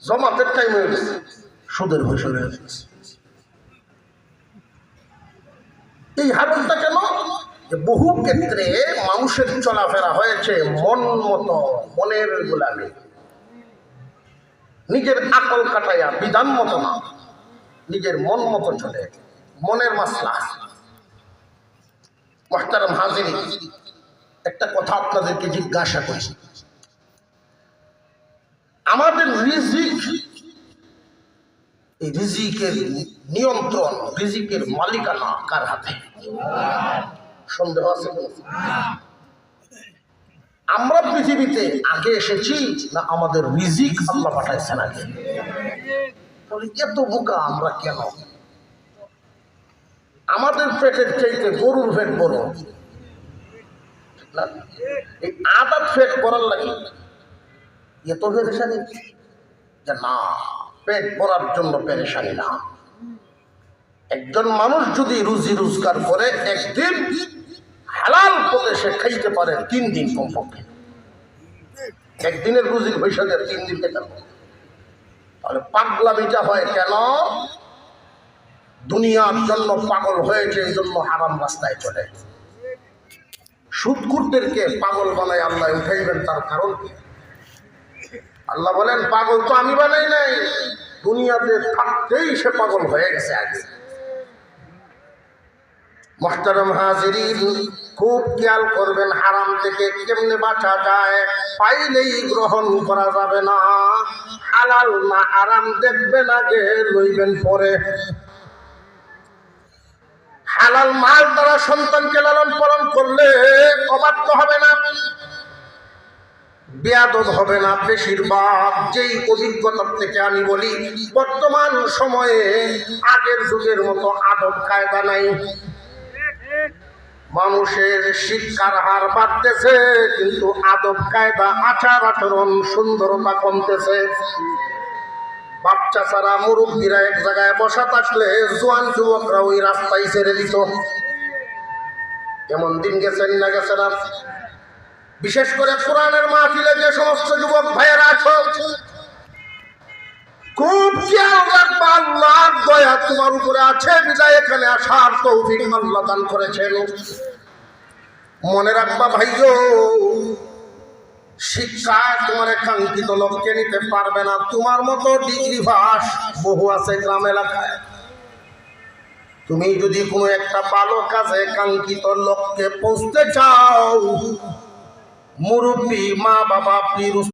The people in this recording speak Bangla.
জমাতের টাইম হয়ে গেছে, সুদের বৈশাখ হয়ে গেছে। এই হারামটা কেন? বহু ক্ষেত্রে মানুষের চলাফেরা হয়েছে মন মতো, মনের গোলামে, নিজের আকল কাটাইয়া, বিধান মতো না, নিজের মন মতো চলে, মনের মাসলা। মুহতারাম হাজিরিন, একটা কথা আপনাদেরকে জিজ্ঞাসা করছি, আমাদের রিজিক, এই রিজিকের নিয়ন্ত্রণ, রিজিকের মালিকানা কার হাতে? সন্দেহ আছে? আমরা পৃথিবীতে আগে এসেছি না আমাদের রিজিক আল্লাহ পাঠাইছেন আগে? এত বোকা আমরা কেন? আমাদের পেটের চাইতে গরুর পেট বড়, এই আদাত পেট করার লাগে এত পেরেশানি যে না, পেট ভরার জন্য পেরেশানি না। একজন মানুষ যদি রুজি রোজগার করে একদিন হালাল পথে সে খাইতে পারে 3 দিন কমপক্ষে। একদিনের রুজির পয়সা দিয়ে 3 দিন খেতে পারে। তাহলে পাগলামিটা হয় কেন? দুনিয়ার জন্য পাগল হয়েছে, এই জন্য হারাম রাস্তায় চলে। সুদখোরদেরকে পাগল বানায় আল্লাহ উঠাইবেন, তার কারণ কি? আল্লাহ বলেন পাগল তো আমি বানাই নাই, দুনিয়াতে থাকতেই সে পাগল হয়ে গেছে আগে। মুহতারাম হাজিরিন, খুব খেয়াল করবেন হারাম থেকে কেমনে বাঁচা যায়। পাইলেই গ্রহণ করা যাবে না, হালাল না হারাম দেখবেন আগে, লইবেন পরে। হালাল মাল দ্বারা সন্তানকে লালন পালন করলে অবাধ্য হবে না, বেয়াদব হবে না। বেশিরভাগ যেই অভিজ্ঞতার থেকে আমি বলি, বর্তমান সময়ে আগের যুগের মতো আদব কায়দা নাই। মানুষের শিক্ষার হার বাড়তেছে, কিন্তু আদব কায়দা, আচার আচরণ, সুন্দরতা কমতেছে। বাচ্চা ছাড়া মুরব্বীরা এক জায়গায় বসা থাকলে জোয়ান যুবকরা ওই রাস্তায় ছেড়ে দিত। এমন দিন গেছেন না গেছে না? বিশেষ করে কোরআনের মাহফিলে যে সমস্ত যুবক ভাইয়েরা আছো, খুব খেয়াল রাখবা, আল্লাহর দয়া তোমার উপরে আছে বিদায় এখানে আসার তৌফিক আল্লাহ দান করেছেন। মনে রাখবা ভাইও, শিক্ষা তোমার কাঙ্ক্ষিত লক্ষ্যে নিতে পারবে না। তোমার মতো ডিগ্রি পাস বহু আছে গ্রাম এলাকায়। তুমি যদি কোনো একটা ভালো কাজে কাঙ্ক্ষিত লক্ষ্যে পৌঁছতে চাও, মুরব্বী, মা বাবা, পীর